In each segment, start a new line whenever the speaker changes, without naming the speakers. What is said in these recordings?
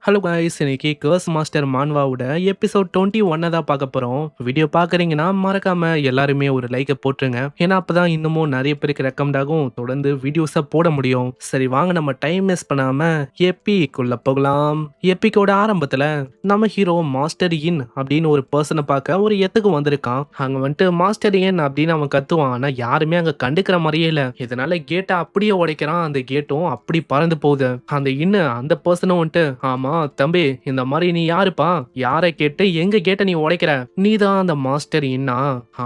Hello guys, இன்னைக்கு கர்ஸ் master மான்வாவோட episode 21 தான் பார்க்க போறோம். வீடியோ பார்க்குறீங்கன்னா மறக்காம எல்லாருமே ஒரு லைக்கை போட்டுருங்க. ஏன்னா அப்பதான் இன்னமும் நிறைய பேருக்கு ரெக்கமெண்ட் ஆகும், தொடர்ந்து வீடியோஸை போட முடியும். சரி வாங்க நம்ம டைம் வேஸ்ட் பண்ணாம எப்பிக்குள்ள போகலாம். எப்பிக்கோட ஆரம்பத்துல நம்ம ஹீரோ மாஸ்டர் இன் அப்படின்னு ஒரு பர்சனை பார்க்க ஒரு இடத்துக்கு வந்திருக்கான். அங்க வந்துட்டு மாஸ்டர் இன் அப்படின்னு அவன் கத்துவான். ஆனா யாருமே அங்க கண்டுக்கிற மாதிரியே இல்ல. இதனால கேட்டை அப்படியே உடைக்கிறான். அந்த கேட்டும் அப்படி பறந்து போகுது. அந்த இன்னு அந்த பர்சனும் வந்துட்டு, ஆமா தம்பி, இந்த மாதிரி நீ யாருப்பா, யாரை கேட்டு எங்க கேட்ட நீ உடைக்கிற, நீதான் அந்த மாஸ்டர் இன்னா?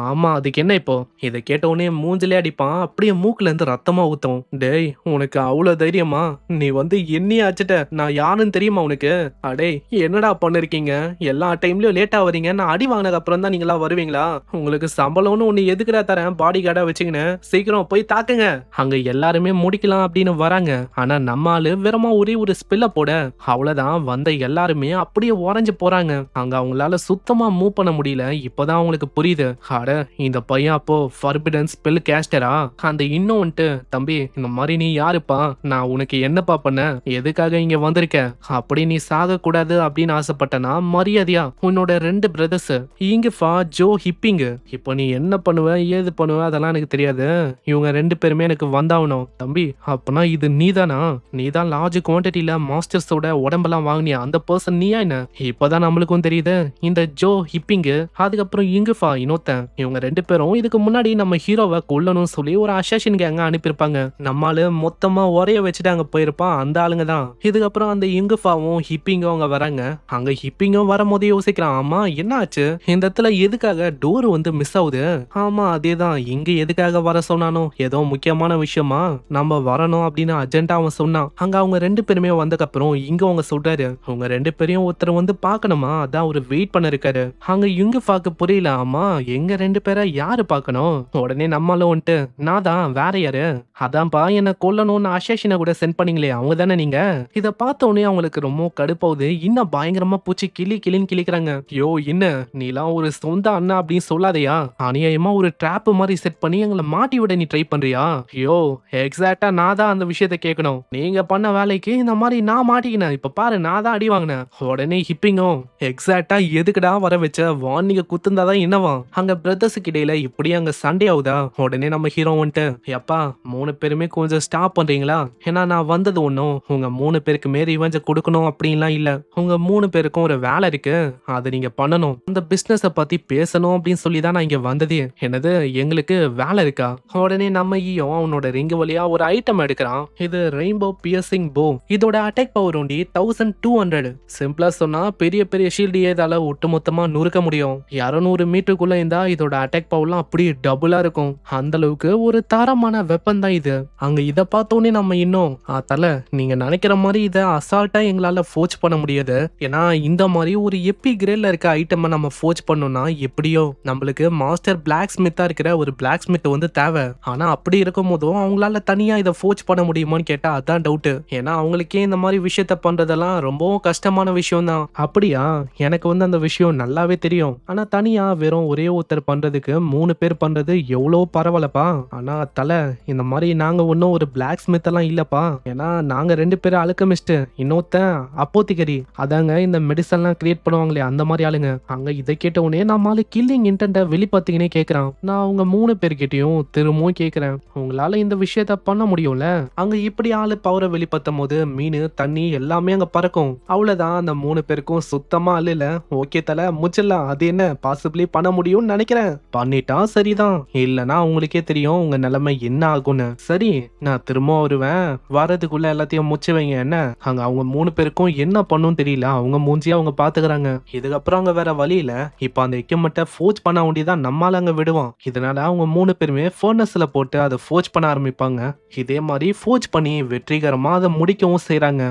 ஆமா, அதுக்கு என்ன இப்போ? இதை கேட்ட உடனே மூஞ்சிலே அடிப்பான். அப்படியே மூக்குல இருந்து ரத்தமா ஊத்தும். டேய், உனக்கு அவ்வளவு தைரியமா? நீ வந்து என்னையே அடிச்சிட்ட, நான் யாருன்னு தெரியுமா உனக்கு? அடே, என்னடா பண்ணிருக்கீங்க? எல்லா டைம்லயும் லேட்டா வரீங்க, நான் அடி வாங்கினதுக்கு அப்புறம் தான் நீங்களா வருவீங்களா? உங்களுக்கு சம்பளம்னு ஒண்ணு எதுக்குடா தரேன் பாடி கார்டா வச்சுக்கின்னு, சீக்கிரம் போய் தாக்குங்க. அங்க எல்லாருமே முடிக்கலாம் அப்படின்னு வராங்க. ஆனா நம்ம ஆளு வெறுமா ஒரே ஒரு ஸ்பில்ல போட அவ்வளவுதான், வந்த எல்லாருமே அப்படியே உறைஞ்சு போறாங்க. அங்க அவங்களால சுத்தமா மூவ் பண்ண முடியல. இப்பதான் அவங்களுக்கு புரியுது, அட இந்த பையன் அப்போ ஃபர்பிடன் ஸ்பெல் கேஸ்டரா? அந்த இன்னும் வந்துட்டு, தம்பி இந்த மாதிரி நீ யாருப்பா, நான் உனக்கு என்னப்பா பண்ண, எதுக்காக இங்க வந்திருக்க, அப்படி நீ சாக கூடாது அப்படின்னு ஆசைப்பட்டனா மரியாதையா உன்னோட 2 பிரதர்ஸ் இங்கஃபா ஜோ ஹிப்பிங், இப்போ நீ என்ன பண்ணுவ ஏது பண்ணுவ அதெல்லாம் எனக்கு தெரியாது, இவங்க 2 பேருமே எனக்கு வந்தாகணும். தம்பி அப்பனா இது நீதானா? நீதான் லார்ஜ் குவான்டிட்டியில மாஸ்டர்ஸோட உடம்பெல்லாம் வாங்கினியா அந்த பர்சன் நீயா என்ன? இப்பதான் நம்மளுக்கும் தெரியுது இந்த ஜோ ஹிப்பிங், அதுக்கப்புறம் இங்குஃபா இன்னொருத்தன், இவங்க 2 பேரும் இதுக்கு முன்னாடி நம்ம ஹீரோவை கொல்லணும்னு சொல்லி ஒரு அசாசின் கேங்க அனுப்பியிருப்பாங்க. நம்மால மொத்தமா உரைய வச்சுட்டு அங்க போயிருப்பான் அந்த ஆளுங்க தான். இதுக்கப்புறம் அந்த இங்குஃபாவும் ஹிப்பிங்கும் அங்க வராங்க. அங்க ஹிப்பிங்கும் வரும்போதே யோசிக்கிறான், ஆமா என்ன ஆச்சு இந்த இடத்துல, எதுக்காக டோர் வந்து மிஸ் ஆகுது? ஆமா அதேதான், இங்க எதுக்காக வர சொன்னானோ, ஏதோ முக்கியமான விஷயமா நம்ம வரணும் அப்படின்னு அர்ஜென்ட்டா அவன் சொன்னான். அங்க அவங்க 2 பேருமே வந்ததுக்கப்புறம் இங்க அவங்க சொல்றாரு, உங்க 2 பேரையும் ஒருத்தர் வந்து பார்க்கணுமா, அதான் ஒரு வெயிட் பண்ண இருக்காரு. அங்க இங்க பார்க்க புரியல, ஆமா எங்க 2 பேரை யாரு பார்க்கணும்? உடனே நம்மளும் வந்துட்டு, நான் தான், வேற யாரு? அதான்ப்பா என்ன கொல்லணும்னு அசேஷனை கூட சென்ட் பண்ணீங்களே அவங்க தானே நீங்க? இதை பார்த்த உடனே அவங்களுக்கு ரொம்ப கடுப்பாவுது. இன்னும் பயங்கரமா பூச்சி கிளின்னு கிளிக்கிறாங்க. யோ இன்ன, நீலாம் ஒரு சொந்த அண்ணா அப்படின்னு சொல்லாதையா, அநியாயமா ஒரு ட்ராப் மாதிரி செட் பண்ணி எங்களை மாட்டி விட நீ ட்ரை பண்றியா? யோ எக்ஸாக்டா நான் தான் அந்த விஷயத்த கேட்கணும். நீங்க பண்ண வேலைக்கு இந்த மாதிரி நான் மாட்டிக்கினேன், இப்ப பாரு நான் தான் அடி வாங்கினேன். உடனே ஹிப்பிங்கும், எக்ஸாக்டா எதுக்குடா வர வச்ச, வார்னிங்க குத்துந்தாதான் என்னவா? அங்க பிரதர்ஸுக்கு இடையில இப்படி அங்க சண்டே ஆகுதா? உடனே நம்ம ஹீரோ வந்துட்டு, எப்பா 3 பேருமே கொஞ்சம் ஸ்டாப் பண்றீங்களா? ஏன்னா நான் வந்தது ஒன்றும் உங்க 3 பேருக்கு ரிவெஞ்ச கொடுக்கணும் அப்படின்லாம் இல்ல. உங்க 3 பேருக்கும் ஒரு வேலை இருக்கு, அதை நீங்க பண்ணணும். அந்த பிசினஸ பத்தி பேசணும் அப்படின்னு சொல்லி தான் நான் இங்க வந்ததே. என்னது எங்களுக்கு வேலை இருக்கா? உடனே நம்ம ஈயும் அவனோட ரிங்கு வழியா ஒரு ஐட்டம் எடுக்கிறான். இது ரெயின்போ பியர்சிங் போ. இதோட அட்டாக் பவர் ஒண்டி 1200. சிம்பிளா சொன்னா பெரிய பெரிய ஷீல்டு ஏதால ஒட்டுமொத்தமா நுறுக்க முடியும். 200 மீட்டருக்குள்ள இருந்தா இதோட அட்டாக் பவர்லாம் அப்படியே டபுளா இருக்கும். அந்த அளவுக்கு ஒரு தரமான வெப்பன் தான் இது. அங்க இத பார்த்தோன்னே நம்ம இன்னும், தல நீங்க நினைக்கிற மாதிரி இதை அசால்ட்டா எங்களால ஃபோர்ஜ் பண்ண முடியாது. ஏன்னா இந்த மாதிரி ஒரு எப்பி கிரேட்ல இருக்க ஐட்டமை நம்ம ஃபோர்ஜ் பண்ணோம்னா எப்படியோ நம்மளுக்கு மாஸ்டர் பிளாக் ஸ்மித்தா இருக்கிற ஒரு பிளாக் ஸ்மித் வந்து தேவை. ஆனா அப்படி இருக்கும் போதும் அவங்களால தனியா இதை ஃபோர்ஜ் பண்ண முடியுமான்னு கேட்டா அதான் டவுட். ஏன்னா அவங்களுக்கே இந்த மாதிரி விஷயத்த பண்றதெல்லாம் ரொம்பவும் கஷ்டமான விஷயம் தான். அப்படியா? எனக்கு வந்து அந்த விஷயம் நல்லாவே தெரியும். ஆனா தனியா வெறும் ஒரே ஒருத்தர் பண்றதுக்கு 3 பேர் பண்றது எவ்வளோ பரவாயில்லப்பா. ஆனா தல, இந்த மாதிரி நாங்க ஒன்னும் ஒரு பிளாக் ஸ்மித் எல்லாம் இல்லப்பா. ஏன்னா நாங்க 2 பேரும் அல்கெமிஸ்ட், இன்னொருத்தன் அப்போத்திகரி, அதாங்க இந்த மெடிசன்லாம் கிரியேட் பண்ணுவாங்களே அந்த மாதிரி ஆளுங்க. அங்க இதை கேட்ட உடனே நம்மளால கில்லிங் இன்டென்ட வெளிப்பாத்தீங்கன்னே கேட்கறான். நான் அவங்க 3 பேர்கிட்டயும் திரும்பவும் கேட்கிறேன், உங்களால இந்த விஷயத்த பண்ண முடியும்ல? அங்க இப்படி ஆளு பவரை வெளிப்படுத்தும் போது மீன் தண்ணி எல்லாமே அங்க பறக்கும். அவ்வளவுதான், அந்த 3 பேருக்கும் சுத்தமா அல்ல. ஓகே தல முச்சிடலாம், அது என்ன பாசிபிளி பண்ண முடியும்னு நினைக்கிறேன். பண்ணிட்டா சரிதான், இல்லனா உங்களுக்கே தெரியும் உங்க நிலைமை என்ன ஆகும்னு. சரி நான் திரும்ப வருவேன், வரதுக்குள்ள எல்லாத்தையும் முச்சு வைங்க என்ன. அங்க அவங்க 3 பேருக்கும் என்ன பண்ணும் தெரியல, அவங்க மூஞ்சியா அவங்க பாத்துக்கிறாங்க. இதுக்கப்புறம் அங்க வேற வழி இல்ல. இப்ப அந்த எக்யூப்மெண்ட்டை ஃபோர்ஜ் பண்ண வேண்டியதான் நம்மால அங்க விடுவோம். இதனால அவங்க 3 பேருமே ஃபர்னஸ்ல போட்டு அதை ஃபோர்ஜ் பண்ண ஆரம்பிப்பாங்க. இதே மாதிரி ஃபோர்ஜ் பண்ணி வெற்றிகரமா அதை முடிக்கவும் செய்யறாங்க.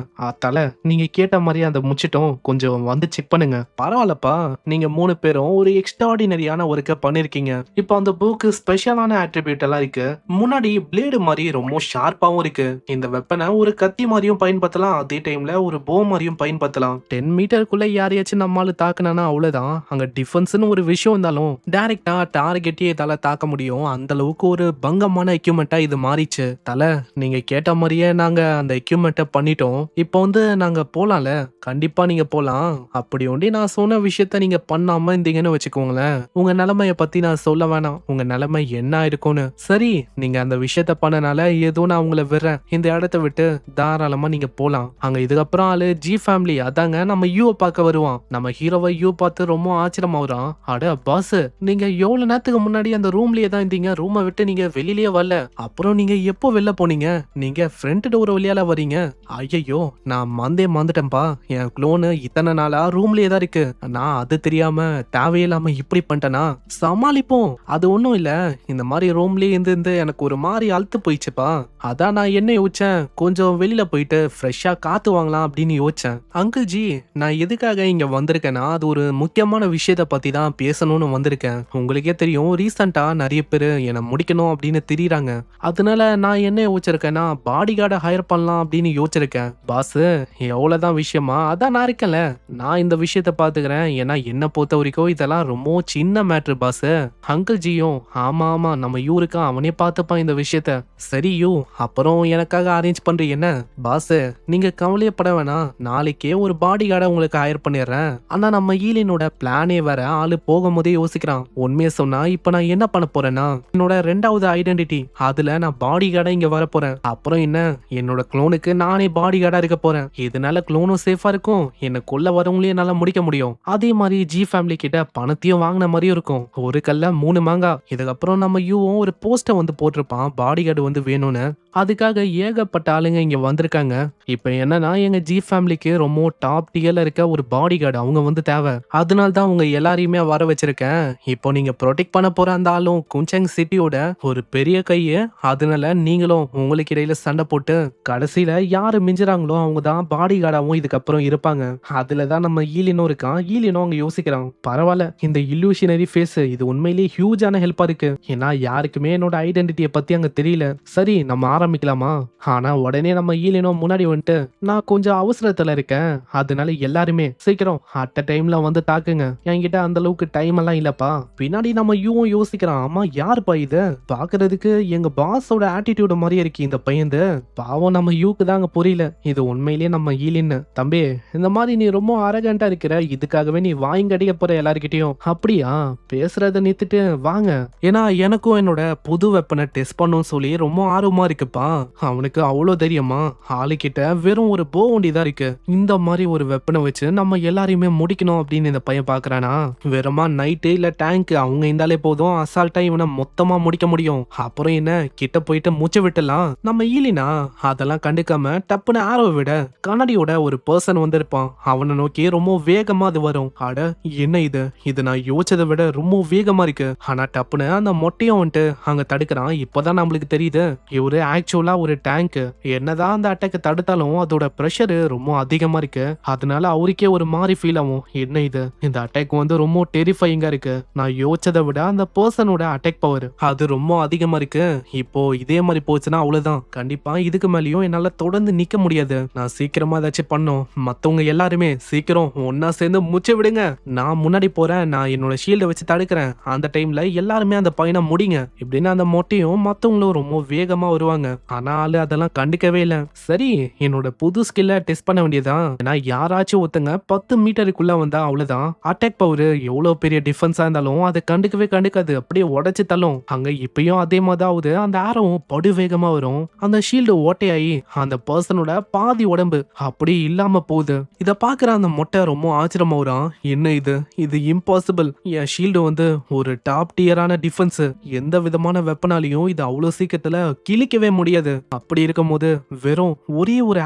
தல நீங்க கேட்ட மாதிரி அதை முடிச்சிட்டோம், கொஞ்சம் வந்து செக் பண்ணுங்க. பரவாயில்லப்பா, நீங்க 3 பேரும் ஒரு எக்ஸ்ட்ராடினரியான ஒர்க்க பண்ணிருக்கீங்க. இப்போ அந்த புக்கு ஸ்பெஷலான ஆட்ரிபியூட் எல்லாம் இருக்கு. முன்னாடி பிளேடு மாதிரி ரொம்ப ஷார்ப்பாவும் இருக்கு. இந்த வெப்பனை ஒரு கத்தி மாதிரியும் பயன்படுத்தலாம், அதே டைம்ல ஒரு போ மாதிரியும் பயன்படுத்தலாம். 10 மீட்டருக்குள்ள யாரையாச்சும் நம்மால தாக்குனா அவ்வளவுதான். அங்க டிஃபென்ஸ்னு ஒரு விஷயம் இருந்தாலும் டைரக்டா டார்கெட்டே இதால தாக்க முடியும். அந்த அளவுக்கு ஒரு பங்கமான எக்யூப்மெண்டா இது மாறிச்சு. தல நீங்க கேட்ட மாதிரியே நாங்க அந்த எக்யூப்மெண்ட்டை பண்ணிட்டோம். இப்போ வந்து நாங்க போலாம்ல. கண்டிப்பா நீங்க போலாம். அப்படி ஒண்டி நான் சொன்ன விஷயத்த நீங்க பண்ணாம இருந்தீங்கன்னு வச்சுக்கோங்களேன், உங்க நிலைமைய பத்தி நான் சொல்ல வேணாம். உங்க நிலைமை என்ன ஆயிருக்கும்னு. சரி, நீங்க அந்த விஷயத்த பண்ணனால ஏதோ நான் உங்கள விடுறேன். இந்த இடத்த விட்டு தாராளமா நீங்க போலாம். அங்க இதுக்கப்புறம் ஆளு ஜி ஃபேமிலி அதாங்க நம்ம யூவ பார்க்க வருவான். நம்ம ஹீரோவ யூ பார்த்து ரொம்ப ஆச்சரியமாவுறான். அட பாஸ், நீங்க எவ்வளவு நேரத்துக்கு முன்னாடி அந்த ரூம்லயே தான் இருந்தீங்க. ரூமை விட்டு நீங்க வெளியிலயே வரல. அப்புறம் நீங்க எப்போ வெளில போனீங்க? நீங்க ஃப்ரண்ட் டோர் வழியால வரீங்க. ஐயையோ, நான் மறந்துட்டேன்பா. என் குளோனு இத்தனை நாளா ரூம்லயே தான் இருக்கு. நான் அது தெரியாம தேவையில்லாம இப்படி பண்ணிட்டேனா? சமாளிப்போம். அது ஒண்ணும் இல்ல. இந்த மாதிரி ரூம்லயே இருந்து எனக்கு ஒரு மாதிரி அழுத்து போயிடுச்சுப்பா. அதான் நான் என்ன யோசிச்சேன், கொஞ்சம் வெளியில போயிட்டு ஃப்ரெஷ்ஷா காத்து வாங்கலாம் அப்படின்னு யோசிச்சேன். அங்கிள் ஜி, நான் எதுக்காக இங்க வந்திருக்கேன்னா, அது ஒரு முக்கியமான விஷயத்த பத்தி தான் பேசணும்னு வந்திருக்கேன். உங்களுக்கே தெரியும், ரீசெண்டா நிறைய பேரு என்னை முடிக்கணும் அப்படின்னு திரியிறாங்க. அதனால நான் என்ன யோசிச்சிருக்கேன்னா, பாடி கார்டை ஹையர் பண்ணலாம் அப்படின்னு யோசிச்சிருக்கேன். பாஸ், எவ்வளவுதான் விஷயமா, அதான் நான் இருக்கேன்ல. நான் இந்த விஷயத்த பாத்துக்கிறேன். ஏன்னா என்ன பொறுத்த வரைக்கும் இதெல்லாம் ரொம்ப சின்ன மேட்ரு பாஸ். அங்கிள் ஜியும் ஆமா ஆமா நம்ம யூ இருக்கான், அவனே பார்த்துப்பான் இந்த விஷயத்த. சரி யூ, அப்புறம் எனக்காக அரேஞ்ச் பண்றீங்க என்ன? பாஸ், நீங்க கவலையப்பட வேணாம். நாளைக்கே ஒரு பாடி கார்டை உங்களுக்கு ஹையர் பண்ணிடுறேன். ஆனா நம்ம ஈலினோட பிளானே வேற. ஆளு போகும்போதே யோசிக்கிறான். உண்மையை சொன்னா இப்ப நான் என்ன பண்ண போறேன்னா, என்னோட 2வது ஐடென்டிட்டி அதுல நான் பாடி கார்டா இங்க வர போறேன். அப்புறம் என்ன, என்னோட குளோனுக்கு நானே பாடி கார்டா இருக்க போறேன். இதனால குளோனும் சேஃபா இருக்கும், என்ன கொல்ல வரவங்களையும் என்னால முடிக்க முடியும். அதே மாதிரி ஜி ஃபேமிலி கிட்ட பணத்தையும் வாங்கின மாதிரியும் இருக்கும். ஒரு கல்ல 3 மாங்காய். இதுக்கப்புறம் நம்ம யூவும் ஒரு போஸ்டர் வந்து போட்டிருப்பான், பாடி கார்டு வந்து வேணும்னு. அதுக்காக ஏகப்பட்ட ஆளுங்க இங்க வந்திருக்காங்க. இப்ப என்னன்னா, எங்க ஜி ஃபேமிலிக்கு ரொம்ப டாப் டியர்ல இருக்க ஒரு பாடி கார்டு அவங்க வந்து தேவை. அதனால தான் உங்க எல்லாரையுமே வர வச்சிருக்கேன். இப்போ நீங்க ப்ரொடெக்ட் பண்ண போற அந்த ஆளும் குஞ்சங் சிட்டியோட ஒரு பெரிய கையு. அதனால நீங்களும் உங்களுக்கு இடையில சண்டை போட்டு கடைசியில யாரு மிஞ்சுறாங்களோ அவங்க தான் பாடி கார்டாவும் இதுக்கப்புறம் இருப்பாங்க. அதுலதான் நம்ம ஈலினோ இருக்கான். ஈலினோ அங்க யோசிக்கிறான், பரவாயில்ல, இந்த இல்லூஷனரி ஃபேஸ் இது உண்மையிலேயே ஹியூஜான ஹெல்ப்பா இருக்கு. ஏன்னா யாருக்குமே என்னோட ஐடென்டிட்டியை பத்தி அங்க தெரியல. சரி, நம்ம ஆரம்பிக்கலாமா? ஆனா உடனே நம்ம ஈலினோ முன்னாடி வந்துட்டு, நான் கொஞ்சம் அவசரத்துல இருக்கேன், அதனால எல்லாருமே சீக்கிரம் அட் டைம்ல வந்து தாக்குங்க. என்கிட்ட அந்த அளவுக்கு டைம் எல்லாம் இல்லப்பா. பின்னாடி நம்ம யூவும் யோசிக்கிறான், ஆமா யாருப்பா இது? பாக்குறதுக்கு எங்க பாஸோட ஆட்டிடியூட் மாதிரியே இருக்கு இந்த பையன். பாவம் நம்ம யூக்கு தாங்க புரியல இது உண்மையிலேயே நம்ம ஈலின்னு. தம்பி, இந்த மாதிரி நீ ரொம்ப அரகண்டா இருக்கிற, இதுக்காகவே நீ வாங்கடிக்க போற எல்லார்கிட்டயும். அப்படியா? பேசுறத நிறுத்திட்டு வாங்க. ஏன்னா எனக்கும் என்னோட புது வெப்பனை டெஸ்ட் பண்ணும் சொல்லி ரொம்ப ஆர்வமா இருக்குப்பா. அவனுக்கு அவ்வளவு தைரியமா? ஆளுகிட்ட வெறும் ஒரு போ ஒண்டி தான் இருக்கு. இந்த மாதிரி ஒரு வெப்பனை வச்சு நம்ம எல்லாரையுமே முடிக்கணும் அப்படின்னு இந்த பையன் பாக்குறானா? வெறுமா நைட்டு இல்ல டேங்க் அவங்க இருந்தாலே போதும், அசால்ட்டா இவனை மொத்தமா முடிக்க முடியும். அப்புறம் என்ன, கிட்ட போயிட்டு மூச்சு விட்டுலாம். நம்ம ஈலினா அதெல்லாம் கண்டுக்காம டப்புன்னு ஆரோ விட கண்ணாடியோட ஒரு பர்சன் வந்திருப்பான். அவனை நோக்கி ரொம்ப வேகமா அது வரும். அட என்ன இது, இது நான் யோசிச்சதை விட ரொம்ப வேகமா இருக்கு. ஆனா டப்புன்னு அந்த மொட்டையும் வந்துட்டு அங்க தடுக்கிறான். இப்பதான் நம்மளுக்கு தெரியுது இவரு ஆக்சுவலா ஒரு டேங்க். என்னதான் அந்த அட்டாக்க தடுத்தாலும் அதோட பிரஷர் ரொம்ப அதிகமா இருக்கு. அதனால அவருக்கே ஒரு மாதிரி ஃபீல் ஆகும். என்ன இது, இந்த அட்டாக் வந்து ரொம்ப டெரிஃபைங்கா இருக்கு. நான் யோசிச்சதை விட அந்த பர்சனோட அட்டாக் பவர் அது ரொம்ப அதிகமா இருக்கு. இப்போ இதே மாதிரி போச்சுன்னா அவ்வளவுதான். கண்டிப்பா இதுக்கு மேலயும் என்னால தொடர்ந்து நிக்க முடியாது. நான் சீக்கிரமா ஏதாச்சும் பண்ணும். மத்தவங்க எல்லாருமே சீக்கிரம் ஒன்னா சேர்ந்து மூச்சு விடுங்க. நான் முன்னாடி போறேன், நான் என்னோட ஷீல்டை வச்சு தடுக்கிறேன். அந்த டைம்ல எல்லாருமே அந்த பையனை முடிங்க இப்படின்னு அந்த மொட்டையும் மத்தவங்களும் ரொம்ப வேகமா வருவாங்க. ஆனாலும் அதெல்லாம் கண்டுக்கவே இல்ல. சரி, என்னோட புது ஸ்கில்ல டெஸ்ட் பண்ண வேண்டியதான். ஏன்னா யாராச்சும் ஒருத்தங்க 10 மீட்டருக்குள்ள வந்தா அவ்வளவுதான். அட்டாக் பவர் எவ்வளவு பெரிய டிஃபென்ஸா இருந்தாலும் அதை கண்டுக்கவே கண்டுக்காது, அப்படியே உடைச்சு தள்ளும். அங்க இப்பயும் அதே மாதிரி ஆகுது. அந்த ஆரவும் படு வேகமா வரும். அந்த ஷீல்டு ஓட்டையாயி அந்த பர்சனோட பாதி உடம்பு அப்படி இல்லாம போகுது. இத பாக்குற அந்த மொட்டை ரொம்ப ஆச்சரியமா வரான். என்ன இது, இது இம்பாசிபிள். என் ஷீல்டு வந்து ஒரு டாப் டியரான டிஃபென்ஸ். எந்த விதமான வெப்பனாலையும் இது அவ்வளவு சீக்கிரத்துல கிழிக்கவே முடியாது. அப்படி இருக்கும் போது வெறும் ஒரே ஒரு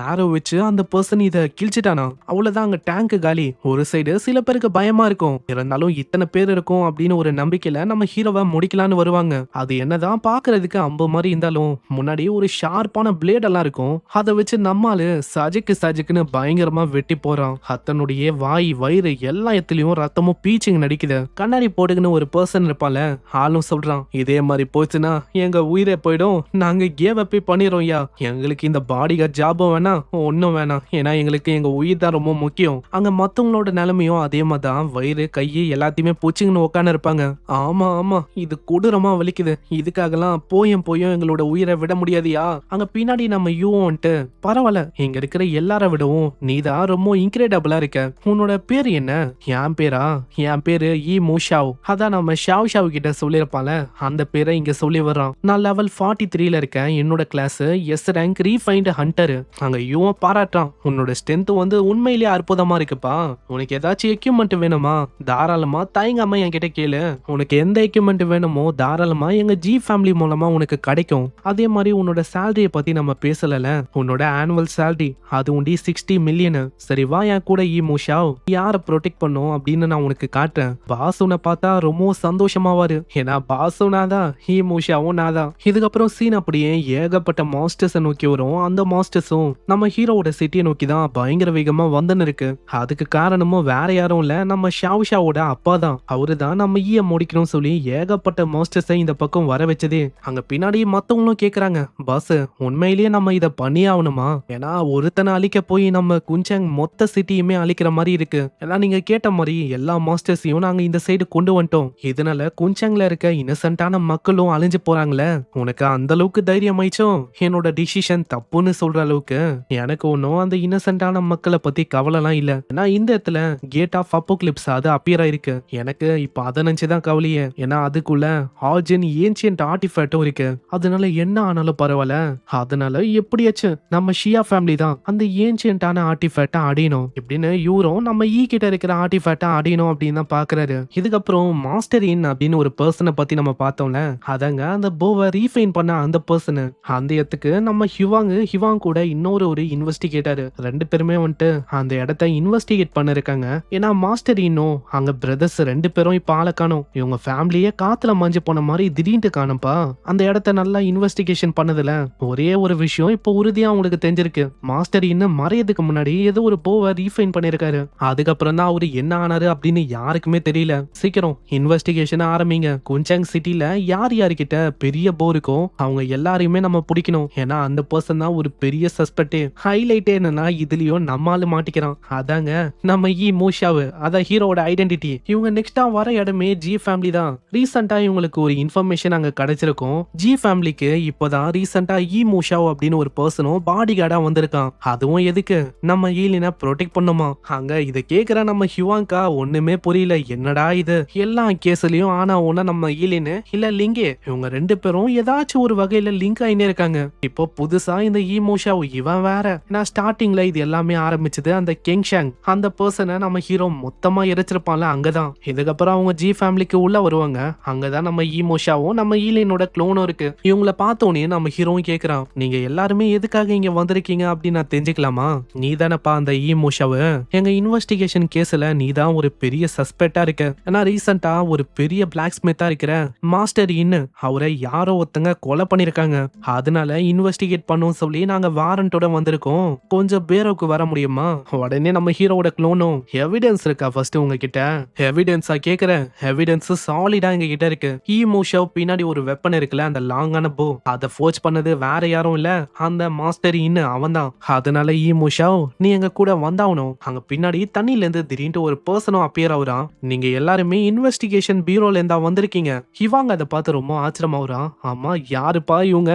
ஆரோ வச்சு அந்த பர்சன் இத கிழிச்சிட்டானா அவ்வளவுதான், அங்க டேங்க் காலி. ஒரு சைடு சில பேருக்கு பயமா இருக்கும், இருந்தாலும் இத்தனை பேர் இருக்கும் அப்படின்னு ஒரு நம்பிக்கையில நம்ம ஹீரோவை முடிக்கலான்னு வருவாங்க. அது என்னதான் பாக்குறதுக்கு அம்பு மாதிரி இருந்தாலும் முன்னாடி ஒரு ஷார்ப்பான பிளேட் எல்லாம் இருக்கும். அதை வச்சு நம்மால சஜுக்குன்னு பயங்கரமா வெட்டி போறான். அத்தனுடைய வாய் வயிறு எல்லா இடத்துலயும் ரத்தமும் பீச்சிங் நடிக்குது. கண்ணாடி போட்டுக்குன்னு ஒரு பர்சன் இருப்பால, ஆளும் சொல்றான், இதே மாதிரி போச்சுன்னா எங்க உயிரே போயிடும். நாங்க கேவ் அப்பே பண்ணிடுறோம் யா. எங்களுக்கு இந்த பாடி கார்டு ஜாபும் வேணாம், ஒன்னும் வேணாம். ஏன்னா எங்களுக்கு எங்க உயிர் தான் ரொம்ப முக்கியம். அங்க மத்தவங்களோட நிலைமையும் அதே மாதிரி தான். வயிறு கையை எல்லாத்தையுமே பூச்சிங்கன்னு உட்காந்து இருப்பாங்க. ஆமா ஆமா, இது கொடூரமா வலிக்குது. இதுக்காகலாம் போயும் எங்களோட உயிரை விட முடியாதியா. அங்க பின்னாடி நம்ம யூ வந்துட்டு, பரவாயில்ல, இங்க இருக்கிற எல்லார விடவும் நீதான் ரொம்ப இன்கிரெடிபிளா இருக்க. உன்னோட பேர் என்ன? என் பேரா? என் பேரு ஈ மூஷாவ். அதான் நம்ம ஷாவ் கிட்ட சொல்லிருப்பால, அந்த பேரை இங்க சொல்லி வர்றான். நான் லெவல் 43ல இருக்கேன். என்னோட class S rank refined hunter. அங்க இவன் பாராட்டான், உன்னோட ஸ்ட்ரென்த் உண்மையிலேயே அற்புதமா இருக்குப்பா. உனக்கு ஏதாச்சும் எக்யூப்மெண்ட் வேணுமா? தாராளமா தயங்காம என்கிட்ட கேளு. உனக்கு எந்த எக்யூப்மெண்ட் வேணுமோ தாராளமா எங்க ஜி ஃபேமிலி மூலமா உனக்கு கிடைக்கும். அதே மாதிரி உன்னோட சேலரிய பத்தி நம்ம பேசல. உன்னோட ஆனுவல் சேலரி அது உண்டி 60 மில்லியன். சரி வா என் கூட ஈ மூஷாவ். யாரை ப்ரொடெக்ட் பண்ணும் அப்படின்னு நான் உனக்கு காட்டுறேன். பாஸ் உன்னை பார்த்தா ரொம்ப சந்தோஷமாவாரு. ஏன்னா பாஸும் நாதான், ஈ மூஷாவும் நாதான். இதுக்கப்புறம் சீன் அப்படியே ஏகப்பட்ட மாஸ்டர்ஸை நோக்கி வரும். அந்த மாஸ்டர்ஸும் நம்ம ஹீரோவோட சிட்டியை நோக்கி தான் பயங்கர வேகமா வந்துன்னு இருக்கு. அதுக்கு காரணமும் வேற யாரும் இல்ல, நம்ம ஷாவோட அப்பா தான். அவரு தான் நம்ம ஈய முடிக்கணும்னு சொல்லி ஏகப்பட்ட மாஸ்டர்ஸை இந்த பக்கம் வர வச்சதே. அங்க பின்னாடி மத்தவங்களும் கேக்குறாங்க, பாஸ் உண்மையிலேயே நம்ம இத பண்ணி ஆகணுமா? ஏன்னா ஒருத்தனை அழிக்க போய் நம்ம குஞ்சங் மொத்த சிட்டியுமே அழிக்கிற மாதிரி இருக்கு. ஏன்னா நீங்க கேட்ட மாதிரி எல்லா மாஸ்டர்ஸையும் நாங்க இந்த சைடு கொண்டு வந்துட்டோம். இதனால குஞ்சங்ல இருக்க இன்னசென்ட்டான மக்களும் அழிஞ்சு போறாங்களே. உனக்கு அந்த அளவுக்கு தைரியம் ஆயிச்சோம்? என்னோட டிசிஷன் தப்புன்னு சொல்ற அளவுக்கு எனக்கு ஒன்னும் அந்த இன்னசென்ட்டான மக்களை பத்தி கவலைலாம் இல்ல. ஏன்னா இந்த இடத்துல கேட் ஆஃப் அப்போக்லிப்ஸ் அது அப்பியர் ஆயிருக்கு. எனக்கு இப்ப அதை நினைச்சுதான் கவலையே. ஏன்னா அதுக்குள்ள ஆர்ஜின் ஏன்ஷியன்ட் ஆர்டிஃபேக்டும் இருக்கு. அதனால என்ன ஆனாலும் பரவாயில்ல. அதனால எப்படியாச்சும் நம்ம ஷியா ஃபேமிலி தான் அந்த ஏன்ஷியன்டான ஆர்டிஃபேக்டை அடையணும் இப்படின்னு இவரும் நம்ம ஈ கிட்ட இருக்கிற ஆர்டிஃபேக்டை அடையணும் அப்படின்னு தான் பாக்குறாரு. இதுக்கப்புறம் மாஸ்டர் இன் அப்படின்னு ஒரு பர்சனை பத்தி நம்ம பார்த்தோம்ல, அதங்க அந்த போவை ரீஃபைன் பண்ண அந்த பர்சன். அந்த இடத்துக்கு நம்ம ஹிவாங் கூட இன்னொரு இன்வெஸ்டிகேட்டர் ரெண்டு பேருமே வந்துட்டு அந்த இடத்த இன்வெஸ்டிகேட் பண்ண இருக்காங்க. ஏன்னா மாஸ்டர் இன்னும் அங்க பிரதர்ஸ் ரெண்டு பேரும் இப்ப ஆள காணோம். இவங்க ஃபேமிலியே காத்துல மஞ்சு போன மாதிரி திடீர்னு காணும்பா. அந்த இடத்த நல்லா இன்வெஸ்டிகேஷன் பண்ணதுல ஒரே ஒரு விஷயம் இப்போ உறுதியா உங்களுக்கு தெரிஞ்சிருக்கு. மாஸ்டர் இன்னும் மறையதுக்கு முன்னாடி ஏதோ ஒரு போவை ரீஃபைன் பண்ணிருக்காரு. அதுக்கப்புறம் தான் அவரு என்ன ஆனாரு அப்படின்னு யாருக்குமே தெரியல. சீக்கிரம் இன்வெஸ்டிகேஷன் ஆரம்பிங்க. குஞ்சங் சிட்டில யார்கிட்ட பெரிய போ இருக்கோ அவங்க எல்லாரையுமே நம்ம பிடிக்கணும். ஏன்னா அந்த பர்சன் தான் ஒரு பெரிய சஸ்பெக்ட். ஹைலைட் என்னன்னா இதுலயும் நம்மால மாட்டிக்கிறான். அதாங்க நம்ம ஈ மூஷாவு, அதான் ஹீரோட ஐடென்டிட்டி. இவங்க நெக்ஸ்டா வர இடமே ஜி ஃபேமிலி தான். ரீசெண்டா இவங்களுக்கு ஒரு இன்ஃபர்மேஷன் அங்க கிடைச்சிருக்கும். ஜி ஃபேமிலிக்கு இப்பதான் ரீசெண்டா ஈ மூஷாவ் அப்படின்னு ஒரு பர்சனும் பாடி கார்டா வந்திருக்கான். அதுவும் எதுக்கு? நம்ம ஈலினை ப்ரொடெக்ட் பண்ணுமா. அங்க இதை கேக்குற நம்ம ஹிவாங்கா ஒண்ணுமே புரியல. என்னடா இது, எல்லா கேஸ்லயும் ஆனா ஒன்னா நம்ம ஈலினு இல்ல லிங்கே இவங்க ரெண்டு பேரும் ஏதாச்சும் ஒரு வகையில லிங்க் ஆயினே இருக்காங்க. இப்போ புதுசா இந்த ஈ மூஷாவ் இவன் வேற. நான் ஸ்டார்டிங்ல இது எல்லாமே ஆரம்பிச்சது அந்த கெங்ஷாங் அந்த பர்சனை நம்ம ஹீரோ மொத்தமா எரிச்சிருப்பான்ல அங்கதான். இதுக்கப்புறம் அவங்க ஜி ஃபேமிலிக்கு உள்ள வருவாங்க. அங்கதான் நம்ம ஈ மூஷாவும் நம்ம ஈலினோட க்ளோனும் இருக்கு. இவங்கள பார்த்தோன்னே நம்ம ஹீரோவும் கேக்குறான், நீங்க எல்லாருமே எதுக்காக இங்க வந்திருக்கீங்க அப்படின்னு நான் தெரிஞ்சுக்கலாமா? நீ தானப்பா அந்த ஈ மூஷாவு, எங்க இன்வெஸ்டிகேஷன் கேஸ்ல நீ தான் ஒரு பெரிய சஸ்பெக்டா இருக்க. ஏன்னா ரீசெண்டா ஒரு பெரிய பிளாக் ஸ்மித்தா இருக்கிற மாஸ்டர் இன்னு அவரை யாரோ ஒருத்தங்க கொலை பண்ணிருக்காங்க. அதனால இன்வெஸ்டிகேட் பண்ணும் சொல்லி நாங்க வாரண்டோட வந்திருக்கோம். கொஞ்சம் பேரோக்கு வர முடியுமா? உடனே நம்ம ஹீரோட க்ளோனும், எவிடன்ஸ் இருக்கா ஃபர்ஸ்ட் உங்ககிட்ட? எவிடன்ஸா கேக்குற? எவிடன்ஸ் சாலிடா எங்க கிட்ட இருக்கு. ஈ மூஷாவ் பின்னாடி ஒரு வெப்பன் இருக்குல்ல, அந்த லாங்கான போ, அதை ஃபோர்ஜ் பண்ணது வேற யாரும் இல்ல, அந்த மாஸ்டர் இன்னு அவன் தான். அதனால ஈ மூஷாவ் நீ எங்க கூட வந்தாவணும். அங்க பின்னாடி தண்ணில இருந்து திடீர்னு ஒரு பர்சனும் அப்பியர் ஆகுறான். நீங்க எல்லாருமே இன்வெஸ்டிகேஷன் பீரோல இருந்தா வந்திருக்கீங்க. இவாங்க அதை பார்த்து ரொம்ப ஆச்சரியமாகறான். ஆமா யாருப்பா இவங்க?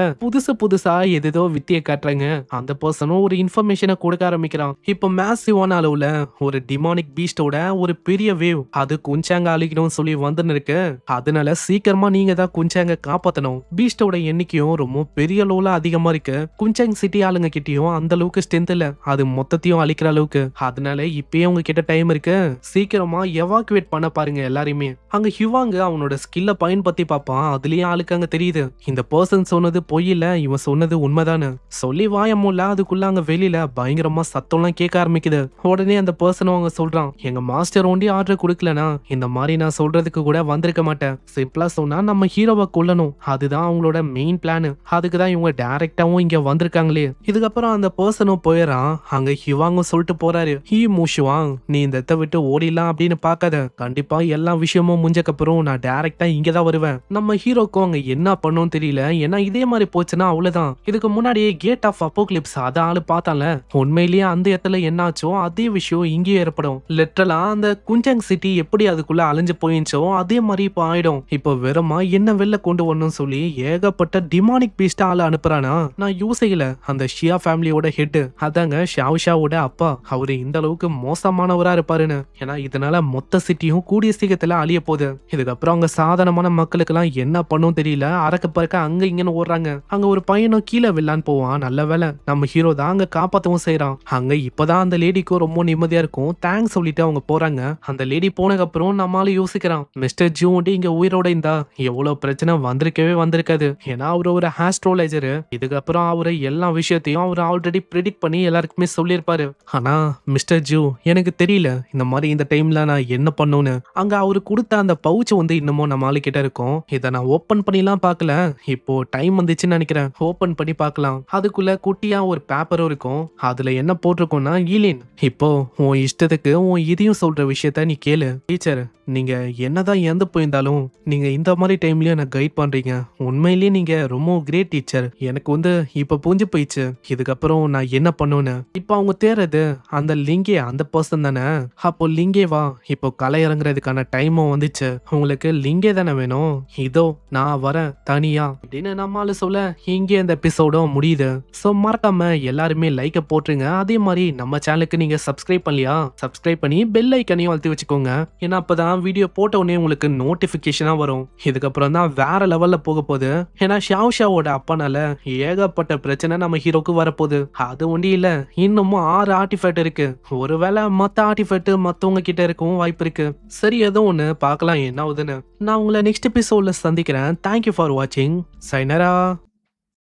புதுசா ஏதோ வித்தியை காட்டுறாங்க. அந்த பர்சனும் ஒரு இன்ஃபர்மேஷனை கொடுக்க ஆரம்பிக்கிறான். இப்போ மேசிவான அளவுல ஒரு டிமானிக் பீஸ்டோட ஒரு பெரிய வேவ் அது குஞ்சாங்க அழிக்கணும்னு சொல்லி வந்துன்னு இருக்கு. அதனால சீக்கிரமா நீங்க தான் குஞ்சாங்க காப்பாத்தணும். பீஸ்டோட எண்ணிக்கையும் ரொம்ப பெரிய அளவுல அதிகமா இருக்கு. குஞ்சாங் சிட்டி ஆளுங்க கிட்டயும் அந்த அளவுக்கு ஸ்ட்ரென்த் இல்ல, அது மொத்தத்தையும் அழிக்கிற அளவுக்கு. அதனால இப்பயே உங்க கிட்ட டைம் இருக்கு, சீக்கிரமா எவாக்குவேட் பண்ண பாருங்க எல்லாரையுமே. அங்க ஹிவாங்க அவனோட ஸ்கில்ல பயன்படுத்தி பார்ப்பான். அதுலயும் ஆளுக்கு அங்க தெரியுது இந்த பர்சன் சொன்னது பொய் இல்ல, இவன் சொன்னது உண்மைதானு சொல்லி வாயமுல்ல. அதுக்குள்ள அங்க வெளியில பயங்கரமா சத்தம்லாம் கேட்க ஆரம்பிக்குது. உடனே அந்த பர்சனும் அவங்க சொல்றான், எங்க மாஸ்டர் ஒண்டி ஆர்டர் கொடுக்கலனா இந்த மாதிரி நான் சொல்றதுக்கு கூட வந்திருக்க மாட்டேன். சிம்பிளா சொன்னா நம்ம ஹீரோவை கொல்லணும், அதுதான் அவங்களோட மெயின் பிளான். அதுக்குதான் இவங்க டைரக்டாவும் இங்க வந்திருக்காங்களே. இதுக்கப்புறம் அந்த பர்சனும் போயிடறான். அங்க ஹிவாங்கும் சொல்லிட்டு போறாரு, ஹீ மூஷுவாங் நீ இந்த இடத்தை விட்டு ஓடிடலாம் அப்படின்னு பாக்காத. கண்டிப்பா எல்லா விஷயமும் முடிஞ்சக்கப்புறம் நான் டைரக்டா இங்கதான் வருவேன். நம்ம ஹீரோக்கும் அங்க என்ன பண்ணும் தெரியல. ஏன்னா இதே மாதிரி போச்சுன்னா அவ்வளவுதான். இதுக்கு முன்னாடியே கேட் ஆஃப் அப்போக்லிப்ஸ் அத ஆளு பார்த்தால, உண்மையிலேயே அந்த இடத்துல என்னாச்சோ அதே விஷயம் இங்கேயும் ஏற்படும். லிட்டரலா அந்த குஞ்சங் சிட்டி எப்படி அதுக்குள்ள அழிஞ்சு போயிச்சோ அதே மாதிரி இப்ப ஆயிடும். இப்போ வெறுமா என்ன வெளில கொண்டு வரணும்னு சொல்லி ஏகப்பட்ட டிமானிக் பீஸ்ட் ஆள அனுப்புறானா. நான் யூசைல அந்த ஷியா ஃபேமிலியோட ஹெட் அதாங்க ஷாவுஷாவோட அப்பா அவரு இந்த அளவுக்கு மோசமானவரா இருப்பாருன்னு. ஏன்னா இதனால மொத்த சிட்டியும் கூடிய சீக்கிரத்துல அழிய போகுது. இதுக்கப்புறம் அங்க சாதாரணமான மக்களுக்கு எல்லாம் என்ன பண்ணும் தெரியல, அறக்க பறக்க அங்க இங்கன்னு ஓடுறாங்க. அங்க ஒரு பையனும் கீழே வில்லான்னு போவான். நல்ல வேலை நம்ம ஹீரோ தான் அங்க காப்பாத்தவும் செய்யறான். அங்க இப்பதான் அந்த லேடிக்கும் ரொம்ப நிம்மதியா இருக்கும். தேங்க்ஸ் சொல்லிட்டு அவங்க போறாங்க. அந்த லேடி போனதுக்கு அப்புறம் நம்மளால யோசிக்கிறான், மிஸ்டர் ஜூ இங்க உயிரோட இருந்தா எவ்வளவு பிரச்சனை வந்திருக்கவே வந்திருக்காது. ஏன்னா அவரு ஒரு ஆஸ்ட்ரோலஜர். இதுக்கப்புறம் அவரு எல்லா விஷயத்தையும் அவர் ஆல்ரெடி ப்ரிடிக்ட் பண்ணி எல்லாருக்குமே சொல்லியிருப்பாரு. ஆனா மிஸ்டர் ஜூ எனக்கு தெரியல இந்த மாதிரி இந்த டைம்ல நான் என்ன பண்ணுன்னு. அங்க அவரு கொடுத்த அந்த பவுச் இன்னமும் நம்ம ஆளு கிட்ட இருக்கும். இதை நான் ஓபன் பண்ணிலாம் பார்க்கல. இப்போ டைம் வந்துச்சுன்னு நினைக்கிறேன். ஓபன் பண்ணி பார்க்கலாம். அதுக்குள்ள குட்டியா ஒரு பேப்பரும் இருக்கும். அதுல என்ன போட்டிருக்கோம்னா, ஈலின் இப்போ உன் இஷ்டத்துக்கு உன் இதையும் சொல்ற விஷயத்த நீ கேளு. டீச்சர் நீங்க என்னதான் இறந்து போயிருந்தாலும் நீங்க இந்த மாதிரி டைம்லயும் எனக்கு கைட் பண்றீங்க. உண்மையிலேயே நீங்க ரொம்ப கிரேட் டீச்சர். எனக்கு இப்ப புரிஞ்சு போயிடுச்சு இதுக்கப்புறம் நான் என்ன பண்ணுவேன்னு. இப்ப அவங்க தேர்றது அந்த லிங்கே அந்த பர்சன் தானே. அப்போ லிங்கே வா, இப்போ களை இறங்குறதுக்கான டைமும் வந்துச்சு. உங்களுக்கு லிங்கே தானே வேணும், இதோ நான் வரேன் தனியா அப்படின்னு நம்மளால சொல்ல இங்கே இந்த எபிசோடும் முடியுது. ஸோ மறக்காம எல்லாருமே லைக்கை போட்டுருங்க. அதே மாதிரி நம்ம சேனலுக்கு நீங்க சப்ஸ்கிரைப் பண்ணலையா, சப்ஸ்கிரைப் பண்ணி பெல் ஐக்கனையும் அழுத்தி வச்சுக்கோங்க. ஏன்னா அப்பதான் வீடியோ போட்ட உடனே உங்களுக்கு நோட்டிபிகேஷனா வரும். இதுக்கப்புறம் தான் வேற லெவல்ல போக போகுது. ஏன்னா ஷாவோட அப்பனால ஏகப்பட்ட பிரச்சனை நம்ம ஹீரோக்கு வரப்போகுது. அது ஒண்டி இல்ல, இன்னமும் 6 ஆர்டிஃபேக்ட் இருக்கு. ஒருவேளை மத்த ஆர்டிஃபேக்ட் மத்தவங்க கிட்ட இருக்கவும் வாய்ப்பு இருக்கு. சரி ஏதோ ஒண்ணு பார்க்கலாம் என்ன ஆகுதுன்னு. நான் உங்களை நெக்ஸ்ட் எபிசோட்ல சந்திக்கிறேன். தேங்க்யூ ஃபார் வாட்சிங். சைனரா.